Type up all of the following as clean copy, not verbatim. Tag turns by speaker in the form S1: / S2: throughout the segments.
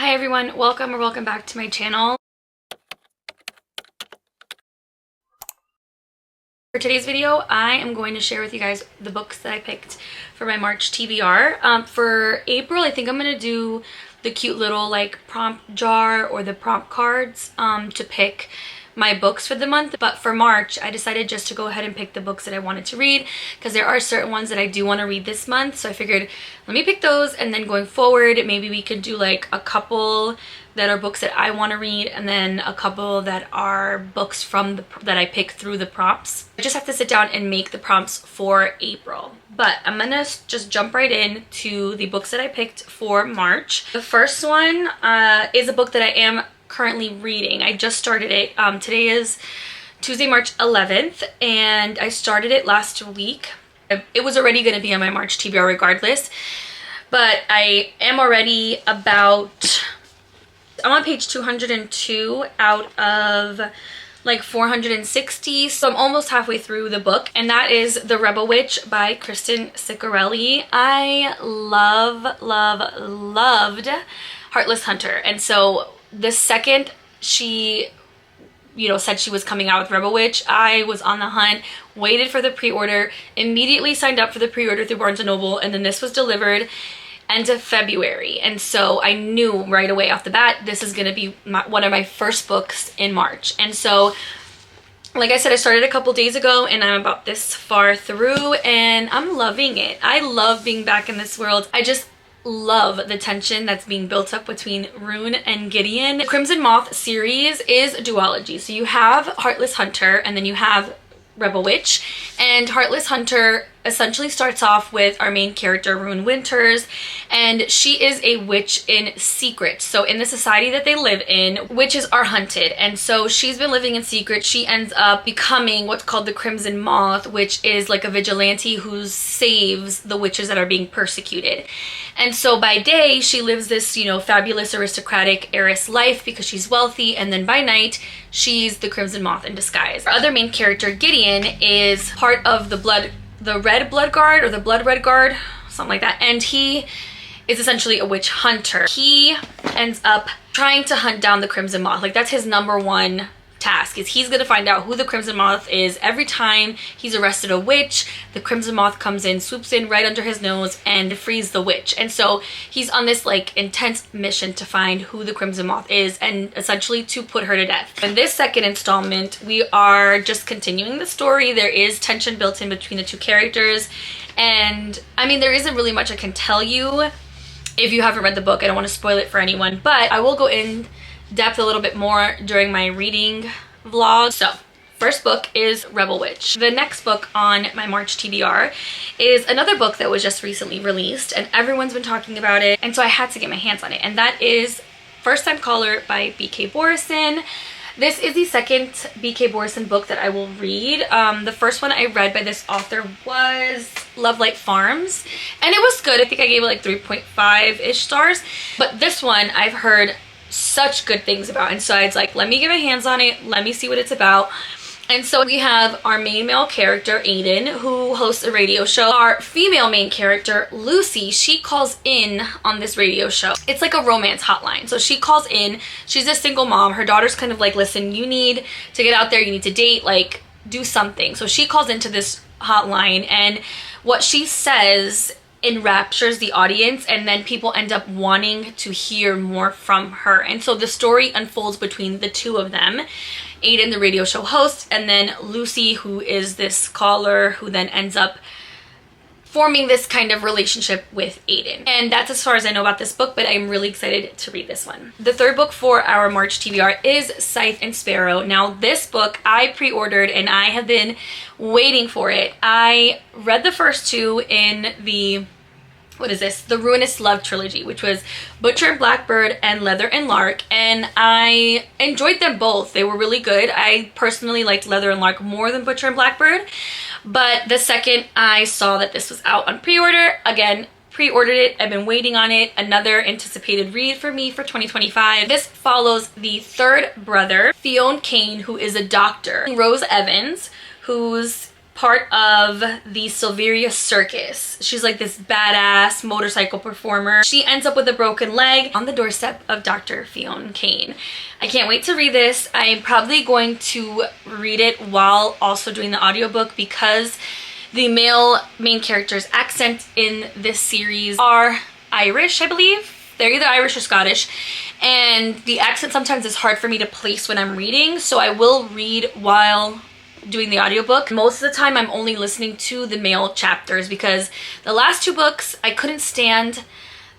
S1: Hi everyone, welcome back to my channel. For today's video, I am going to share with you guys the books that I picked for my March TBR. For April, I think I'm going to do the cute little like prompt jar or the prompt cards to pick my books for the month. But for March, I decided just to go ahead and pick the books that I wanted to read because there are certain ones that I do want to read this month. So I figured let me pick those, and then going forward, maybe we could do like a couple that are books that I want to read and then a couple that are books from that I pick through the prompts. I just have to sit down and make the prompts for April. But I'm gonna just jump right in to the books that I picked for March. The first one is a book that I am currently reading. I just started it. Today is Tuesday, March 11th, and I started it last week. It was already going to be on my March TBR regardless, but I am already I'm on page 202 out of like 460, so I'm almost halfway through the book, and that is The Rebel Witch by Kristen Ciccarelli. I loved Heartless Hunter, and so the second she said she was coming out with Rebel Witch, I was on the hunt, waited for the pre-order, immediately signed up for the pre-order through Barnes & Noble, and then this was delivered end of February, and so I knew right away off the bat this is gonna be one of my first books in March. And so like I said, I started a couple days ago and I'm about this far through and I'm loving it. I love being back in this world. I just love the tension that's being built up between Rune and Gideon. The Crimson Moth series is a duology, so you have Heartless Hunter and then you have Rebel Witch, and Heartless Hunter essentially starts off with our main character Rune Winters, and she is a witch in secret. So in the society that they live in, witches are hunted, and so she's been living in secret. She ends up becoming what's called the Crimson Moth, which is like a vigilante who saves the witches that are being persecuted. And so by day she lives this fabulous aristocratic heiress life because she's wealthy, and then by night she's the Crimson Moth in disguise. Our other main character Gideon is part of the Red Blood Guard, or the Blood Red Guard, something like that, and he is essentially a witch hunter. He ends up trying to hunt down the Crimson Moth. Like, that's his number one task, is he's gonna find out who the Crimson Moth is. Every time he's arrested a witch, the Crimson Moth comes in, swoops in right under his nose and frees the witch. And so he's on this like intense mission to find who the Crimson Moth is and essentially to put her to death. In this second installment, we are just continuing the story. There is tension built in between the two characters, and I mean, there isn't really much I can tell you if you haven't read the book. I don't want to spoil it for anyone, but I will go in depth a little bit more during my reading vlog. So first book is Rebel Witch. The next book on my March TBR is another book that was just recently released and everyone's been talking about it, and so I had to get my hands on it, and that is First Time Caller by B.K. Borison. This is the second B.K. Borison book that I will read. The first one I read by this author was Love Light Farms, and it was good. I think I gave it like 3.5-ish stars, but this one I've heard such good things about, and so I was like, let me get my hands on it, let me see what it's about. And so we have our main male character Aiden, who hosts a radio show. Our female main character Lucy, she calls in on this radio show. It's like a romance hotline. So she calls in, she's a single mom, her daughter's kind of like, listen, you need to get out there, you need to date, like do something. So she calls into this hotline, and what she says enraptures the audience, and then people end up wanting to hear more from her. And so the story unfolds between the two of them, Aiden, the radio show host, and then Lucy, who is this caller, who then ends up forming this kind of relationship with Aiden. And that's as far as I know about this book, but I'm really excited to read this one. The third book for our March TBR is Scythe and Sparrow. Now this book I pre-ordered and I have been waiting for it. I read the first two in the the Ruinous Love trilogy, which was Butcher and Blackbird and Leather and Lark, and I enjoyed them both. They were really good. I personally liked Leather and Lark more than Butcher and Blackbird, but the second I saw that this was out on pre-order, again, pre-ordered it. I've been waiting on it. Another anticipated read for me for 2025. This follows the third brother, Fionn Kane, who is a doctor, Rose Evans, who's part of the Silveria Circus. She's like this badass motorcycle performer. She ends up with a broken leg on the doorstep of Dr. Fionn Kane. I can't wait to read this. I'm probably going to read it while also doing the audiobook because the male main character's accent in this series are Irish, I believe. They're either Irish or Scottish, and the accent sometimes is hard for me to place when I'm reading, so I will read while doing the audiobook. Most of the time I'm only listening to the male chapters because the last two books I couldn't stand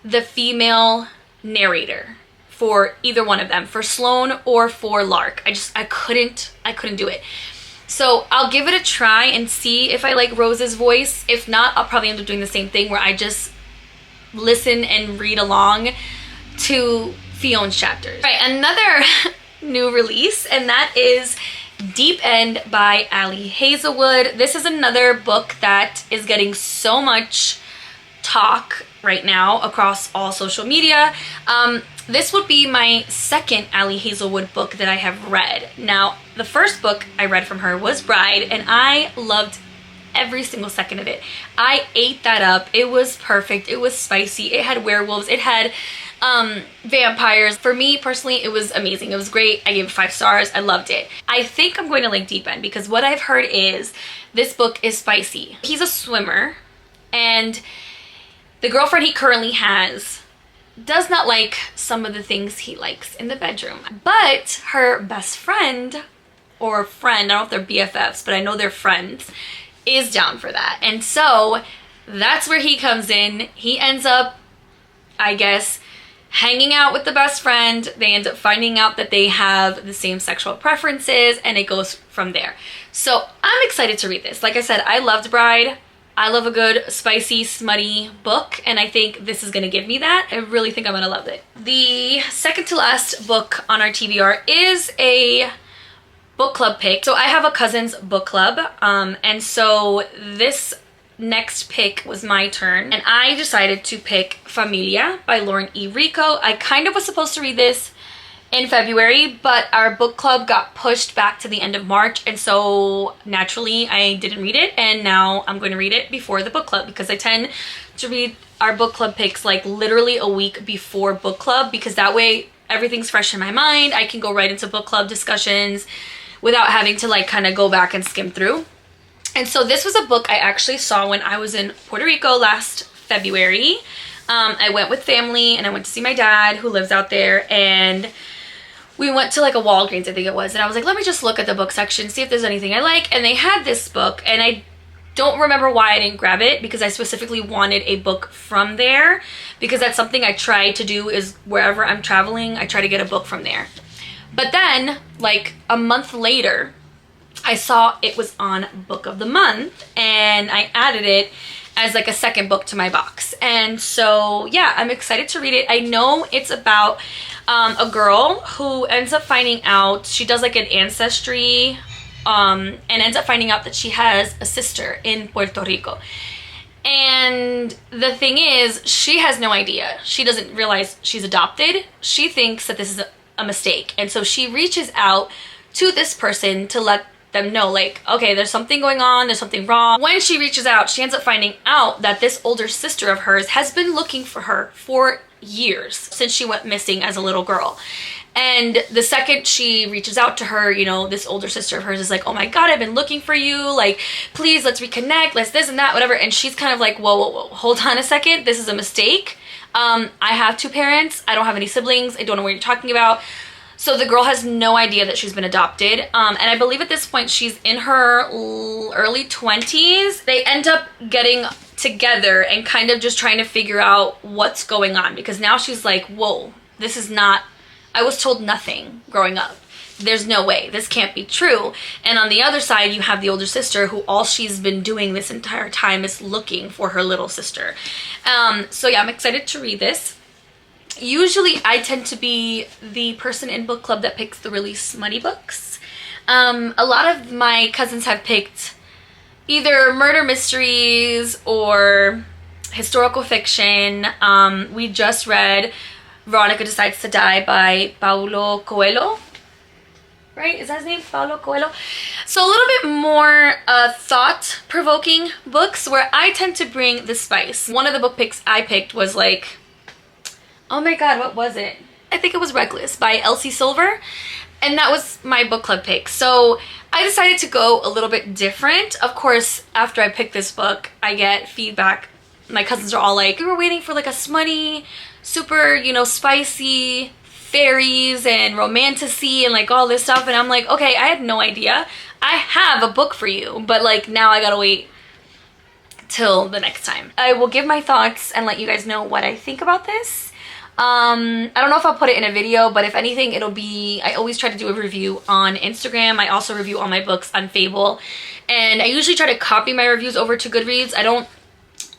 S1: the female narrator for either one of them, for Sloane or for Lark. I couldn't do it. So I'll give it a try and see if I like Rose's voice. If not, I'll probably end up doing the same thing where I just listen and read along to Fion's chapters. Right, another new release, and that is Deep End by Ali Hazelwood. This is another book that is getting so much talk right now across all social media. This would be my second Ali Hazelwood book that I have read. Now, the first book I read from her was Bride, and I loved every single second of it. I ate that up. It was perfect. It was spicy. It had werewolves. It had vampires. For me personally, it was amazing. It was great. I gave it 5 stars. I loved it. I think I'm going to like Deep End because what I've heard is this book is spicy. He's a swimmer, and the girlfriend he currently has does not like some of the things he likes in the bedroom. But her best friend, or friend, I don't know if they're BFFs, but I know they're friends, is down for that. And so that's where he comes in. He ends up, I guess, hanging out with the best friend. They end up finding out that they have the same sexual preferences, and it goes from there. So I'm excited to read this. Like I said, I loved Bride. I love a good spicy, smutty book, and I think this is going to give me that. I really think I'm going to love it. The second to last book on our TBR is a book club pick. So I have a cousin's book club, and so this next pick was my turn, and I decided to pick Familia by Lauren E. Rico. I kind of was supposed to read this in February, but our book club got pushed back to the end of March, and so naturally I didn't read it, and now I'm going to read it before the book club because I tend to read our book club picks like literally a week before book club because that way everything's fresh in my mind. I can go right into book club discussions without having to like kind of go back and skim through. And so this was a book I actually saw when I was in Puerto Rico last February. I went with family and I went to see my dad who lives out there, and we went to like a Walgreens, I think it was, and I was like, let me just look at the book section, see if there's anything I like. And they had this book, and I don't remember why I didn't grab it because I specifically wanted a book from there because that's something I try to do is wherever I'm traveling, I try to get a book from there. But then like a month later, I saw it was on Book of the Month, and I added it as like a second book to my box. And so yeah, I'm excited to read it. I know it's about a girl who ends up finding out, she does like an ancestry and ends up finding out that she has a sister in Puerto Rico. And the thing is, she has no idea. She doesn't realize she's adopted. She thinks that this is a mistake. And so she reaches out to this person to let them know like, okay, there's something going on, there's something wrong. When she reaches out, she ends up finding out that this older sister of hers has been looking for her for years, since she went missing as a little girl. And the second she reaches out to her, you know, this older sister of hers is like, oh my god, I've been looking for you, like, please, let's reconnect, let's this and that, whatever. And she's kind of like, whoa, hold on a second, this is a mistake. I have 2 parents, I don't have any siblings, I don't know what you're talking about. So the girl has no idea that she's been adopted. And I believe at this point she's in her early 20s. They end up getting together and kind of just trying to figure out what's going on, because now she's like, whoa, this is not, I was told nothing growing up. There's no way, this can't be true. And on the other side, you have the older sister who all she's been doing this entire time is looking for her little sister. So yeah, I'm excited to read this. Usually I tend to be the person in book club that picks the really smutty books. A lot of my cousins have picked either murder mysteries or historical fiction. We just read Veronica Decides to Die by Paulo Coelho. right? Is that his name? Paulo Coelho. So a little bit more thought-provoking books where I tend to bring the spice. One of the book picks I picked was like, oh my god, what was it? I think it was Reckless by Elsie Silver. And that was my book club pick. So I decided to go a little bit different. Of course, after I picked this book, I get feedback. My cousins are all like, we were waiting for like a smutty, super, you know, spicy fairies and romantasy and like all this stuff. And I'm like, okay, I had no idea. I have a book for you, but like now I gotta wait till the next time. I will give my thoughts and let you guys know what I think about this. I don't know if I'll put it in a video, but if anything, it'll be, I always try to do a review on Instagram. I also review all my books on Fable, and I usually try to copy my reviews over to Goodreads. I don't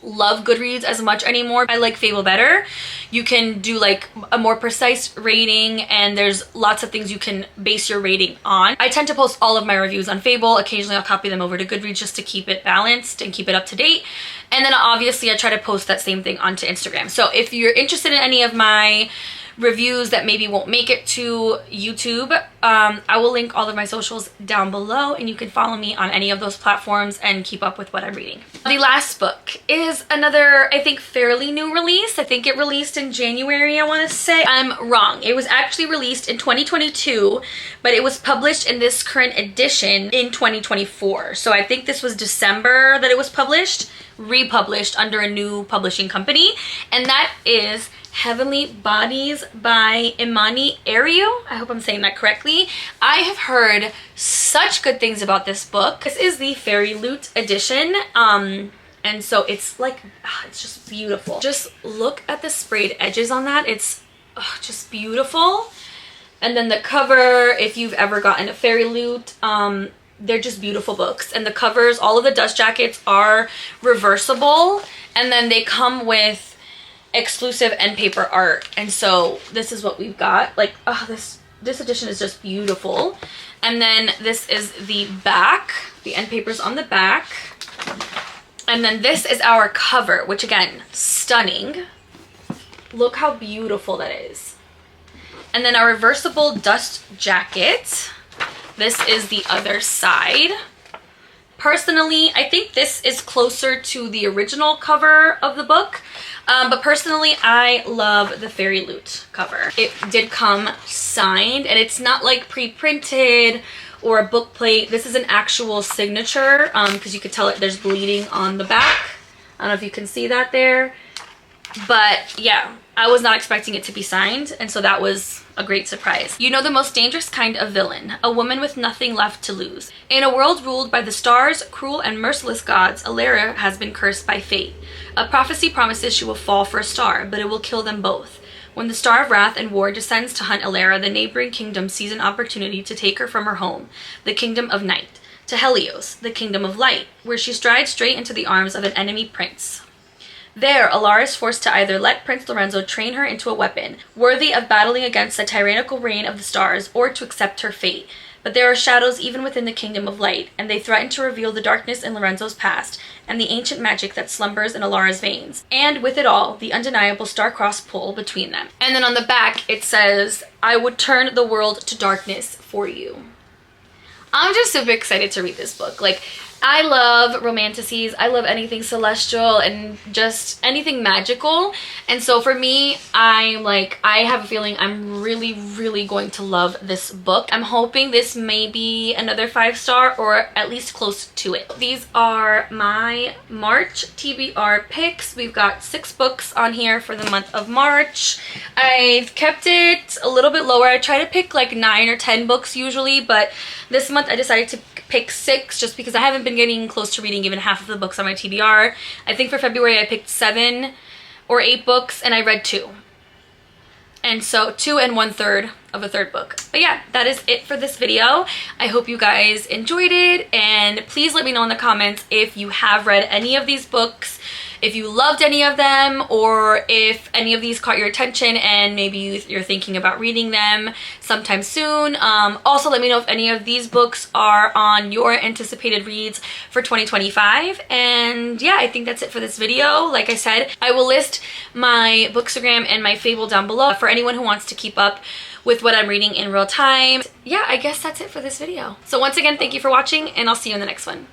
S1: love Goodreads as much anymore. I like Fable better. You can do like a more precise rating, and there's lots of things you can base your rating on. I tend to post all of my reviews on Fable. Occasionally I'll copy them over to Goodreads just to keep it balanced and keep it up to date. And then obviously I try to post that same thing onto Instagram. So if you're interested in any of my reviews that maybe won't make it to YouTube, I will link all of my socials down below, and you can follow me on any of those platforms and keep up with what I'm reading. The last book is another, I think, fairly new release. I think it released in January, I want to say. I'm wrong. It was actually released in 2022, but it was published in this current edition in 2024. So I think this was December that it was published, republished under a new publishing company, and that is Heavenly Bodies by Imani Ariu. I hope I'm saying that correctly. I have heard such good things about this book. This is the Fairy Loot edition. And so it's like, it's just beautiful. Just look at the sprayed edges on that. It's just beautiful. And then the cover, if you've ever gotten a Fairy Loot, they're just beautiful books. And the covers, all of the dust jackets are reversible. And then they come with exclusive end paper art, and so this is what we've got. Like, oh, this edition is just beautiful. And then this is the back, the end papers on the back, and then this is our cover, which again, stunning. Look how beautiful that is. And then our reversible dust jacket. This is the other side. Personally, I think this is closer to the original cover of the book. But personally, I love the Fairy Loot cover. It did come signed, and it's not like pre-printed or a book plate. This is an actual signature, because you could tell it there's bleeding on the back. I don't know if you can see that there. But yeah, I was not expecting it to be signed, and so that was a great surprise. You know the most dangerous kind of villain, a woman with nothing left to lose. In a world ruled by the stars, cruel and merciless gods, Alara has been cursed by fate. A prophecy promises she will fall for a star, but it will kill them both. When the Star of Wrath and War descends to hunt Alara, the neighboring kingdom sees an opportunity to take her from her home, the Kingdom of Night, to Helios, the Kingdom of Light, where she strides straight into the arms of an enemy prince. There, Alara is forced to either let Prince Lorenzo train her into a weapon, worthy of battling against the tyrannical reign of the stars, or to accept her fate. But there are shadows even within the Kingdom of Light, and they threaten to reveal the darkness in Lorenzo's past, and the ancient magic that slumbers in Alara's veins. And with it all, the undeniable star-crossed pull between them. And then on the back, it says, I would turn the world to darkness for you. I'm just super excited to read this book. Like, I love romantasies. I love anything celestial and just anything magical. And so for me, I have a feeling I'm really, really going to love this book. I'm hoping this may be another 5-star or at least close to it. These are my March TBR picks. We've got 6 books on here for the month of March. I've kept it a little bit lower. I try to pick like 9 or 10 books usually, but this month I decided to pick 6 just because I haven't been getting close to reading even half of the books on my TBR. I think for February I picked 7 or 8 books and I read 2. And so 2 and 1/3 of a 3rd book. But yeah, that is it for this video. I hope you guys enjoyed it, and please let me know in the comments if you have read any of these books, if you loved any of them, or if any of these caught your attention and maybe you're thinking about reading them sometime soon. Also, let me know if any of these books are on your anticipated reads for 2025. And yeah, I think that's it for this video. Like I said, I will list my Bookstagram and my Fable down below for anyone who wants to keep up with what I'm reading in real time. Yeah, I guess that's it for this video. So once again, thank you for watching, and I'll see you in the next one.